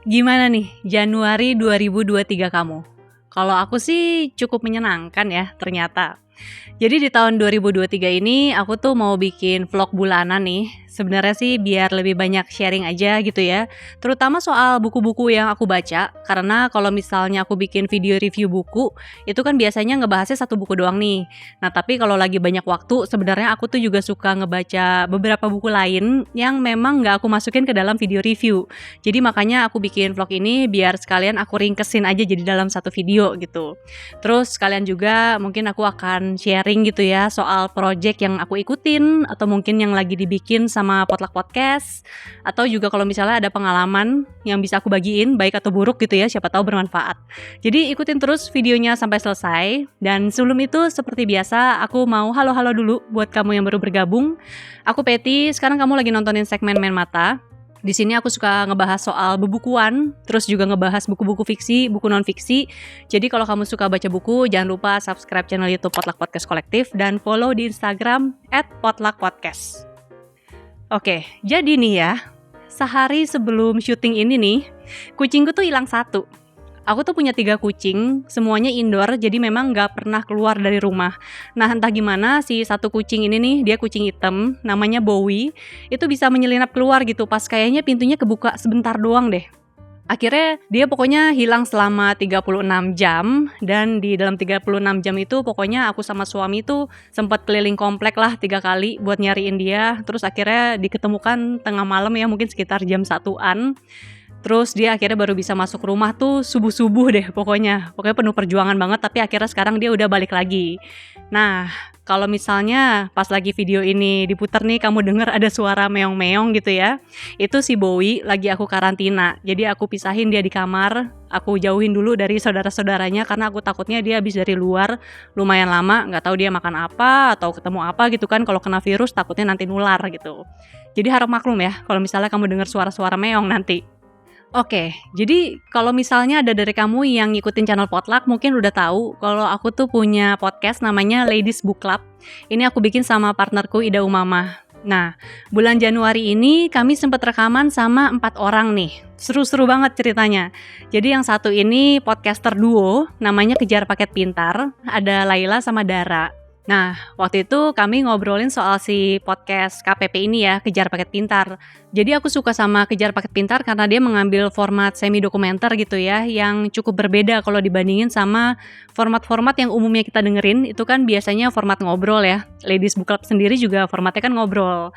Gimana nih Januari 2023 kamu? Kalau aku sih cukup menyenangkan ya ternyata. Jadi di tahun 2023 ini aku tuh mau bikin vlog bulanan nih. Sebenarnya sih biar lebih banyak sharing aja gitu ya. Terutama soal buku-buku yang aku baca. Karena kalau misalnya aku bikin video review buku, itu kan biasanya ngebahasnya satu buku doang nih. Nah tapi kalau lagi banyak waktu, sebenarnya aku tuh juga suka ngebaca beberapa buku lain yang memang nggak aku masukin ke dalam video review. Jadi makanya aku bikin vlog ini biar sekalian aku ringkesin aja jadi dalam satu video gitu. Terus sekalian juga mungkin aku akan sharing gitu ya soal project yang aku ikutin atau mungkin yang lagi dibikin sama Potluck Podcast, atau juga kalau misalnya ada pengalaman yang bisa aku bagiin baik atau buruk gitu ya, siapa tahu bermanfaat. Jadi ikutin terus videonya sampai selesai. Dan sebelum itu seperti biasa aku mau halo-halo dulu buat kamu yang baru bergabung. Aku Peti, sekarang kamu lagi nontonin segmen Main Mata. Di sini aku suka ngebahas soal bebukuan, terus juga ngebahas buku-buku fiksi, buku non-fiksi. Jadi kalau kamu suka baca buku, jangan lupa subscribe channel YouTube Potluck Podcast Kolektif dan follow di Instagram @potluckpodcast. Oke, jadi nih ya, sehari sebelum syuting ini nih, kucingku tuh hilang satu. Aku tuh punya 3 kucing, semuanya indoor, jadi memang gak pernah keluar dari rumah. Nah entah gimana si satu kucing ini nih, dia kucing hitam, namanya Bowie, itu bisa menyelinap keluar gitu pas kayaknya pintunya kebuka sebentar doang deh. Akhirnya dia pokoknya hilang selama 36 jam, dan di dalam 36 jam itu pokoknya aku sama suami tuh sempat keliling komplek lah 3 kali buat nyariin dia. Terus akhirnya diketemukan tengah malam ya, mungkin sekitar jam 1-an. Terus dia akhirnya baru bisa masuk rumah tuh subuh-subuh deh pokoknya penuh perjuangan banget, tapi akhirnya sekarang dia udah balik lagi. Nah kalau misalnya pas lagi video ini diputar nih kamu denger ada suara meong-meong gitu ya, itu si Bowie lagi aku karantina. Jadi aku pisahin dia di kamar, aku jauhin dulu dari saudara-saudaranya karena aku takutnya dia habis dari luar lumayan lama, gak tahu dia makan apa atau ketemu apa gitu kan, kalau kena virus takutnya nanti nular gitu. Jadi harap maklum ya kalau misalnya kamu denger suara-suara meong nanti. Oke, jadi kalau misalnya ada dari kamu yang ngikutin channel Potluck mungkin udah tahu kalau aku tuh punya podcast namanya Ladies Book Club. Ini aku bikin sama partnerku Ida Umamah. Nah, bulan Januari ini kami sempat rekaman sama 4 orang nih. Seru-seru banget ceritanya. Jadi yang satu ini podcaster duo, namanya Kejar Paket Pintar. Ada Laila sama Dara. Nah, waktu itu kami ngobrolin soal si podcast KPP ini ya, Kejar Paket Pintar. Jadi aku suka sama Kejar Paket Pintar karena dia mengambil format semi-dokumenter gitu ya, yang cukup berbeda kalau dibandingin sama format-format yang umumnya kita dengerin. Itu kan biasanya format ngobrol ya. Ladies Book Club sendiri juga formatnya kan ngobrol.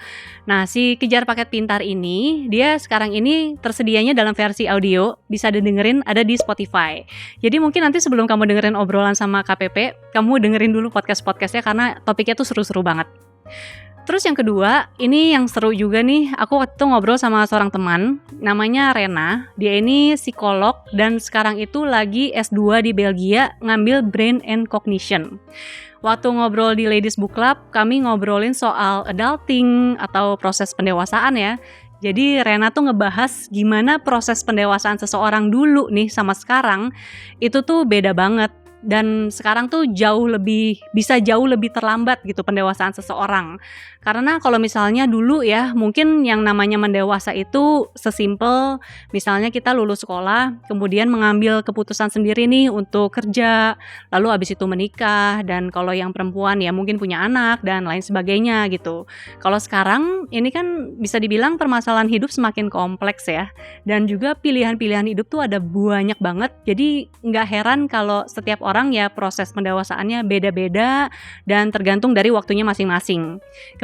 Nah, si Kejar Paket Pintar ini, dia sekarang ini tersedianya dalam versi audio, bisa didengerin ada di Spotify. Jadi mungkin nanti sebelum kamu dengerin obrolan sama KPP, kamu dengerin dulu podcast-podcastnya karena topiknya tuh seru-seru banget. Terus yang kedua, ini yang seru juga nih, aku waktu itu ngobrol sama seorang teman, namanya Rena. Dia ini psikolog dan sekarang itu lagi S2 di Belgia ngambil Brain and Cognition. Waktu ngobrol di Ladies Book Club, kami ngobrolin soal adulting atau proses pendewasaan ya. Jadi Rena tuh ngebahas gimana proses pendewasaan seseorang dulu nih sama sekarang, itu tuh beda banget. Dan sekarang tuh bisa jauh lebih terlambat gitu pendewasaan seseorang. Karena kalau misalnya dulu ya, mungkin yang namanya mendewasa itu sesimpel misalnya kita lulus sekolah, kemudian mengambil keputusan sendiri nih untuk kerja, lalu abis itu menikah, dan kalau yang perempuan ya mungkin punya anak dan lain sebagainya gitu. Kalau sekarang ini kan bisa dibilang permasalahan hidup semakin kompleks ya, dan juga pilihan-pilihan hidup tuh ada banyak banget. Jadi nggak heran kalau setiap orang ya proses pendewasaannya beda-beda dan tergantung dari waktunya masing-masing.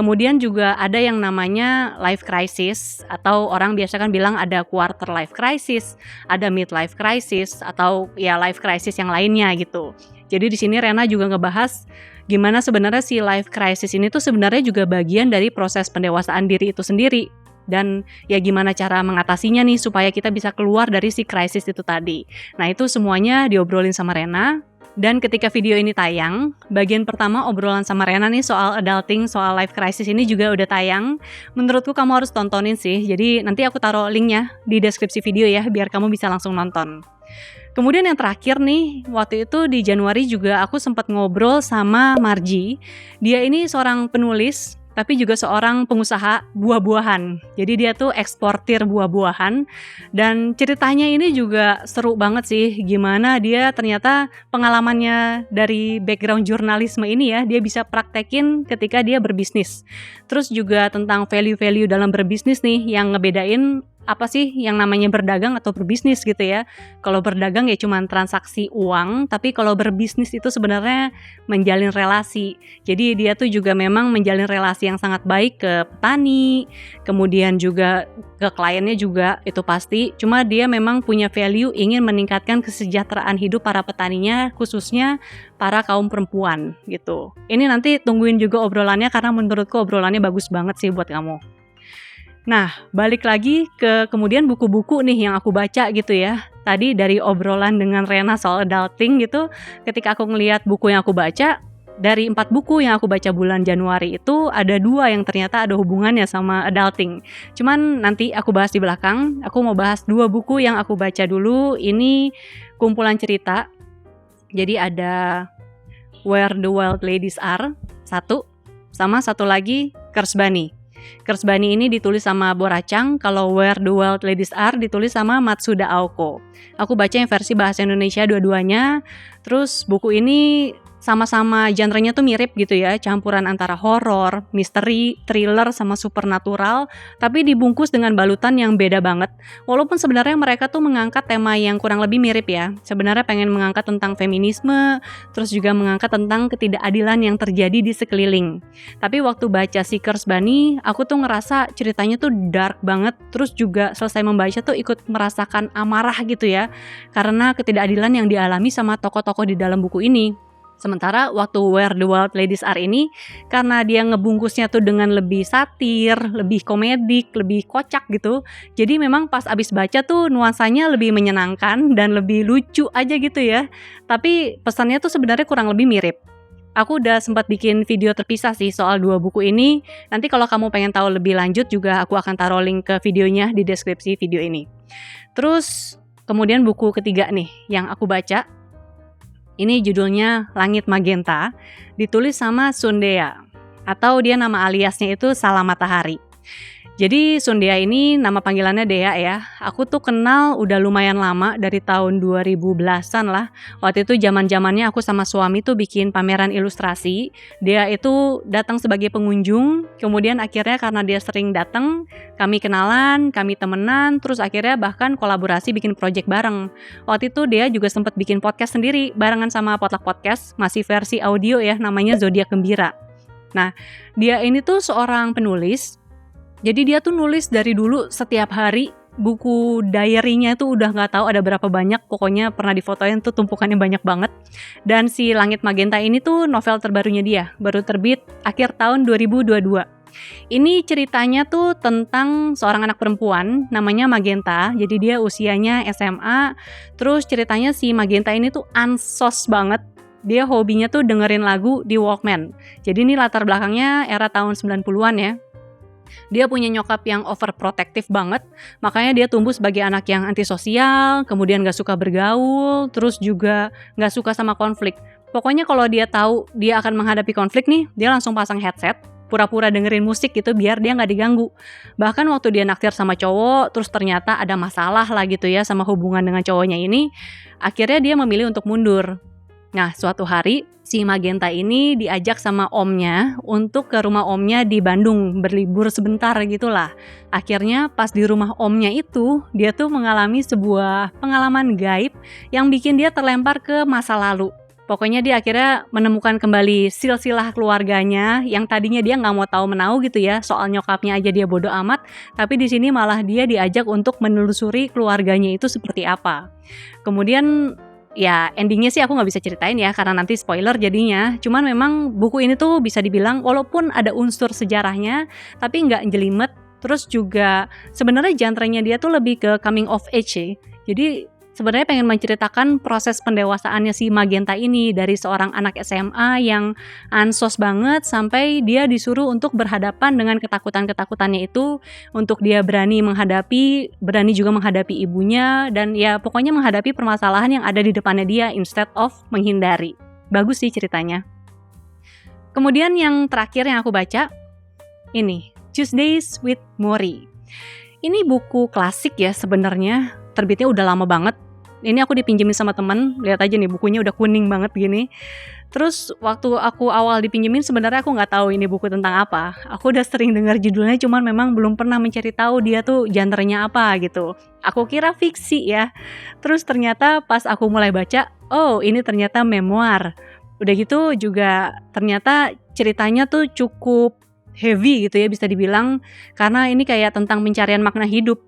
Kemudian juga ada yang namanya life crisis, atau orang biasa kan bilang ada quarter life crisis, ada midlife crisis, atau ya life crisis yang lainnya gitu. Jadi di sini Rena juga ngebahas gimana sebenarnya si life crisis ini tuh sebenarnya juga bagian dari proses pendewasaan diri itu sendiri. Dan ya gimana cara mengatasinya nih supaya kita bisa keluar dari si krisis itu tadi. Nah itu semuanya diobrolin sama Rena. Dan ketika video ini tayang, bagian pertama obrolan sama Rena nih soal adulting, soal life crisis ini juga udah tayang. Menurutku kamu harus tontonin sih, jadi nanti aku taruh linknya di deskripsi video ya, biar kamu bisa langsung nonton. Kemudian yang terakhir nih, waktu itu di Januari juga aku sempat ngobrol sama Marji. Dia ini seorang penulis, tapi juga seorang pengusaha buah-buahan. Jadi dia tuh eksportir buah-buahan, dan ceritanya ini juga seru banget sih, gimana dia ternyata pengalamannya dari background jurnalisme ini ya, dia bisa praktekin ketika dia berbisnis. Terus juga tentang value-value dalam berbisnis nih, yang ngebedain apa sih yang namanya berdagang atau berbisnis gitu ya. Kalau berdagang ya cuma transaksi uang, tapi kalau berbisnis itu sebenarnya menjalin relasi. Jadi dia tuh juga memang menjalin relasi yang sangat baik ke petani, kemudian juga ke kliennya juga, itu pasti. Cuma dia memang punya value ingin meningkatkan kesejahteraan hidup para petaninya, khususnya para kaum perempuan gitu. Ini nanti tungguin juga obrolannya, karena menurutku obrolannya bagus banget sih buat kamu. Nah, balik lagi ke kemudian buku-buku nih yang aku baca gitu ya. Tadi dari obrolan dengan Rena soal adulting gitu, ketika aku ngelihat buku yang aku baca, dari 4 buku yang aku baca bulan Januari itu, ada 2 yang ternyata ada hubungannya sama adulting. Cuman nanti aku bahas di belakang. Aku mau bahas 2 buku yang aku baca dulu. Ini kumpulan cerita. Jadi ada Where the Wild Ladies Are, 1, sama satu lagi Curse Bunny. Curse Bunny ini ditulis sama Boracang, kalau Where the Wild Ladies Are ditulis sama Matsuda Aoko. Aku baca yang versi bahasa Indonesia dua-duanya. Terus buku ini sama-sama genrenya tuh mirip gitu ya, campuran antara horor, misteri, thriller, sama supernatural, tapi dibungkus dengan balutan yang beda banget. Walaupun sebenarnya mereka tuh mengangkat tema yang kurang lebih mirip ya. Sebenarnya pengen mengangkat tentang feminisme, terus juga mengangkat tentang ketidakadilan yang terjadi di sekeliling. Tapi waktu baca si Curse Bunny, aku tuh ngerasa ceritanya tuh dark banget, terus juga selesai membaca tuh ikut merasakan amarah gitu ya, karena ketidakadilan yang dialami sama tokoh-tokoh di dalam buku ini. Sementara waktu Where the Wild Ladies Are ini, karena dia ngebungkusnya tuh dengan lebih satir, lebih komedik, lebih kocak gitu, jadi memang pas abis baca tuh nuansanya lebih menyenangkan dan lebih lucu aja gitu ya. Tapi pesannya tuh sebenarnya kurang lebih mirip. Aku udah sempat bikin video terpisah sih soal 2 buku ini. Nanti kalau kamu pengen tahu lebih lanjut juga aku akan taruh link ke videonya di deskripsi video ini. Terus kemudian buku ketiga nih yang aku baca, ini judulnya Langit Magenta, ditulis sama Sundea, atau dia nama aliasnya itu Salam Matahari. Jadi Sundea ini nama panggilannya Dea ya. Aku tuh kenal udah lumayan lama, dari tahun 2010-an lah. Waktu itu zaman-zamannya aku sama suami tuh bikin pameran ilustrasi. Dea itu datang sebagai pengunjung, kemudian akhirnya karena dia sering datang, kami kenalan, kami temenan, terus akhirnya bahkan kolaborasi bikin project bareng. Waktu itu Dea juga sempat bikin podcast sendiri barengan sama Potluck Podcast, masih versi audio ya, namanya Zodiak Gembira. Nah, dia ini tuh seorang penulis. Jadi dia tuh nulis dari dulu setiap hari, buku diary-nya tuh udah gak tahu ada berapa banyak, pokoknya pernah difotoin tuh tumpukannya banyak banget. Dan si Langit Magenta ini tuh novel terbarunya dia, baru terbit akhir tahun 2022. Ini ceritanya tuh tentang seorang anak perempuan namanya Magenta, jadi dia usianya SMA, terus ceritanya si Magenta ini tuh ansos banget. Dia hobinya tuh dengerin lagu di Walkman. Jadi ini latar belakangnya era tahun 90-an ya. Dia punya nyokap yang overprotective banget, makanya dia tumbuh sebagai anak yang antisosial, kemudian gak suka bergaul, terus juga gak suka sama konflik. Pokoknya kalau dia tahu dia akan menghadapi konflik nih, dia langsung pasang headset, pura-pura dengerin musik gitu biar dia gak diganggu. Bahkan waktu dia naksir sama cowok, terus ternyata ada masalah lah gitu ya sama hubungan dengan cowoknya ini, akhirnya dia memilih untuk mundur. Nah, suatu hari si Magenta ini diajak sama omnya untuk ke rumah omnya di Bandung, berlibur sebentar gitulah. Akhirnya pas di rumah omnya itu, dia tuh mengalami sebuah pengalaman gaib yang bikin dia terlempar ke masa lalu. Pokoknya dia akhirnya menemukan kembali silsilah keluarganya yang tadinya dia nggak mau tahu menau gitu ya, soal nyokapnya aja dia bodo amat, tapi di sini malah dia diajak untuk menelusuri keluarganya itu seperti apa. Kemudian ya endingnya sih aku gak bisa ceritain ya, karena nanti spoiler jadinya. Cuman memang buku ini tuh bisa dibilang walaupun ada unsur sejarahnya, tapi gak jelimet. Terus juga sebenarnya genrenya dia tuh lebih ke coming of age ya. Jadi sebenarnya pengen menceritakan proses pendewasaannya si Magenta ini, dari seorang anak SMA yang ansos banget sampai dia disuruh untuk berhadapan dengan ketakutan-ketakutannya itu, untuk dia berani juga menghadapi ibunya, dan ya pokoknya menghadapi permasalahan yang ada di depannya dia instead of menghindari. Bagus sih ceritanya. Kemudian yang terakhir yang aku baca, ini, Tuesdays with Morrie. Ini buku klasik ya sebenarnya, terbitnya udah lama banget. Ini aku dipinjemin sama teman, lihat aja nih bukunya udah kuning banget gini. Terus waktu aku awal dipinjemin sebenarnya aku nggak tahu ini buku tentang apa. Aku udah sering dengar judulnya, cuman memang belum pernah mencari tahu dia tuh genrenya apa gitu. Aku kira fiksi ya. Terus ternyata pas aku mulai baca, oh ini ternyata memoir. Udah gitu juga ternyata ceritanya tuh cukup heavy gitu ya bisa dibilang, karena ini kayak tentang pencarian makna hidup.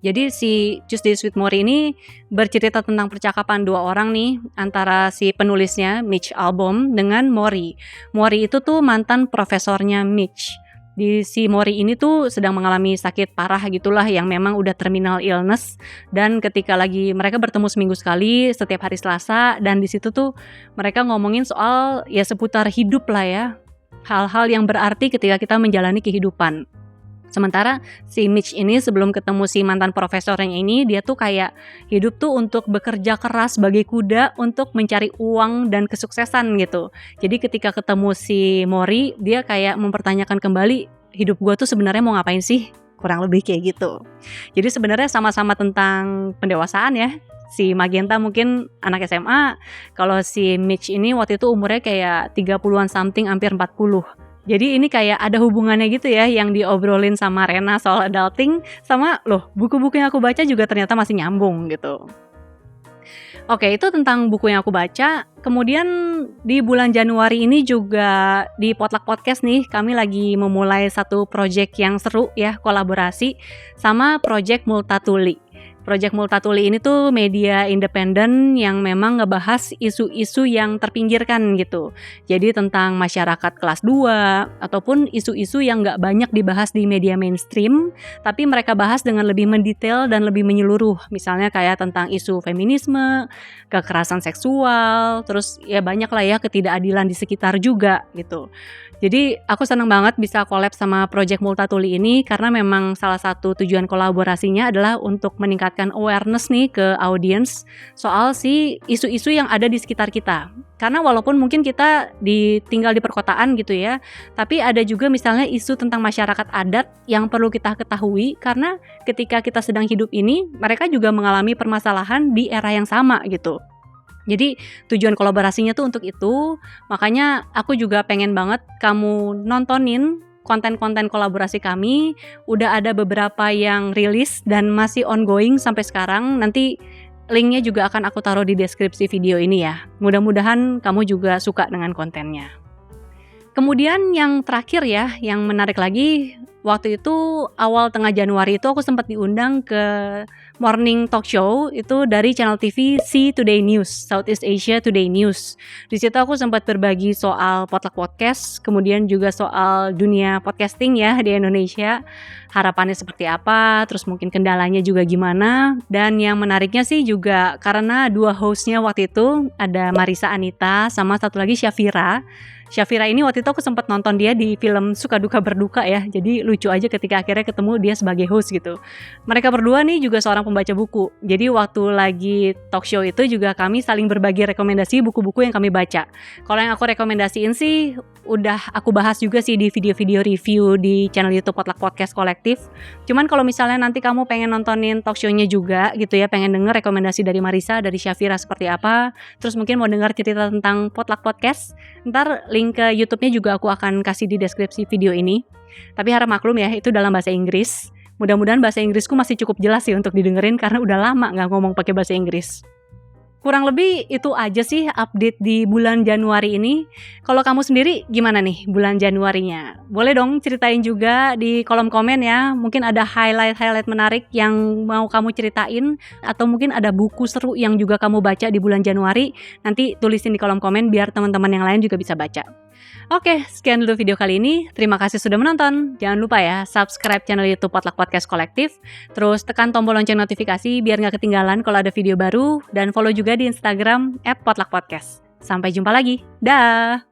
Jadi si Tuesdays with Morrie ini bercerita tentang percakapan dua orang nih antara si penulisnya Mitch Albom dengan Morrie. Morrie itu tuh mantan profesornya Mitch. Si Morrie ini tuh sedang mengalami sakit parah gitulah yang memang udah terminal illness, dan ketika lagi mereka bertemu seminggu sekali setiap hari Selasa, dan di situ tuh mereka ngomongin soal ya seputar hidup lah ya. Hal-hal yang berarti ketika kita menjalani kehidupan. Sementara si Mitch ini sebelum ketemu si mantan profesornya ini, dia tuh kayak hidup tuh untuk bekerja keras sebagai kuda untuk mencari uang dan kesuksesan gitu. Jadi ketika ketemu si Morrie, dia kayak mempertanyakan kembali, hidup gua tuh sebenarnya mau ngapain sih? Kurang lebih kayak gitu. Jadi sebenarnya sama-sama tentang pendewasaan ya. Si Magenta mungkin anak SMA, kalau si Mitch ini waktu itu umurnya kayak 30-an something, hampir 40. Jadi ini kayak ada hubungannya gitu ya yang diobrolin sama Rena soal adulting, sama loh buku-buku yang aku baca juga ternyata masih nyambung gitu. Oke, itu tentang buku yang aku baca. Kemudian di bulan Januari ini juga di Potluck Podcast nih, kami lagi memulai satu project yang seru ya, kolaborasi sama Project Multatuli. Project Multatuli ini tuh media independen yang memang ngebahas isu-isu yang terpinggirkan gitu. Jadi tentang masyarakat kelas 2 ataupun isu-isu yang nggak banyak dibahas di media mainstream, tapi mereka bahas dengan lebih mendetail dan lebih menyeluruh. Misalnya kayak tentang isu feminisme, kekerasan seksual, terus ya banyak lah ya ketidakadilan di sekitar juga gitu. Jadi aku senang banget bisa collab sama Project Multatuli ini karena memang salah satu tujuan kolaborasinya adalah untuk meningkatkan awareness nih ke audiens soal si isu-isu yang ada di sekitar kita. Karena walaupun mungkin kita tinggal di perkotaan gitu ya, tapi ada juga misalnya isu tentang masyarakat adat yang perlu kita ketahui karena ketika kita sedang hidup ini, mereka juga mengalami permasalahan di era yang sama gitu. Jadi tujuan kolaborasinya tuh untuk itu, makanya aku juga pengen banget kamu nontonin konten-konten kolaborasi kami. Udah ada beberapa yang rilis dan masih ongoing sampai sekarang. Nanti linknya juga akan aku taruh di deskripsi video ini ya. Mudah-mudahan kamu juga suka dengan kontennya. Kemudian yang terakhir ya, yang menarik lagi, waktu itu awal tengah Januari itu aku sempat diundang ke morning talk show itu dari channel TV C Today News, Southeast Asia Today News. Di situ aku sempat berbagi soal Potluck Podcast, kemudian juga soal dunia podcasting ya di Indonesia, harapannya seperti apa, terus mungkin kendalanya juga gimana. Dan yang menariknya sih juga karena dua hostnya waktu itu ada Marisa Anita sama satu lagi Syafira. Syafira ini waktu itu aku sempat nonton dia di film Suka Duka Berduka ya. Jadi lucu aja ketika akhirnya ketemu dia sebagai host gitu. Mereka berdua nih juga seorang pembaca buku. Jadi waktu lagi talk show itu juga kami saling berbagi rekomendasi buku-buku yang kami baca. Kalau yang aku rekomendasiin sih udah aku bahas juga sih di video-video review di channel YouTube Potluck Podcast Kolektif. Cuman kalau misalnya nanti kamu pengen nontonin talk show-nya juga gitu ya, pengen denger rekomendasi dari Marisa, dari Syafira seperti apa, terus mungkin mau dengar cerita tentang Potluck Podcast, ntar link ke YouTube-nya juga aku akan kasih di deskripsi video ini. Tapi harap maklum ya, itu dalam bahasa Inggris. Mudah-mudahan bahasa Inggrisku masih cukup jelas sih untuk didengerin karena udah lama nggak ngomong pakai bahasa Inggris. Kurang lebih itu aja sih update di bulan Januari ini. Kalau kamu sendiri gimana nih bulan Januarinya? Boleh dong ceritain juga di kolom komen ya. Mungkin ada highlight menarik yang mau kamu ceritain, atau mungkin ada buku seru yang juga kamu baca di bulan Januari. Nanti tulisin di kolom komen biar teman-teman yang lain juga bisa baca. Oke, sekian dulu video kali ini. Terima kasih sudah menonton. Jangan lupa ya, subscribe channel YouTube Potluck Podcast Kolektif. Terus tekan tombol lonceng notifikasi biar gak ketinggalan kalau ada video baru. Dan follow juga di Instagram @potluckpodcast. Sampai jumpa lagi. Dah!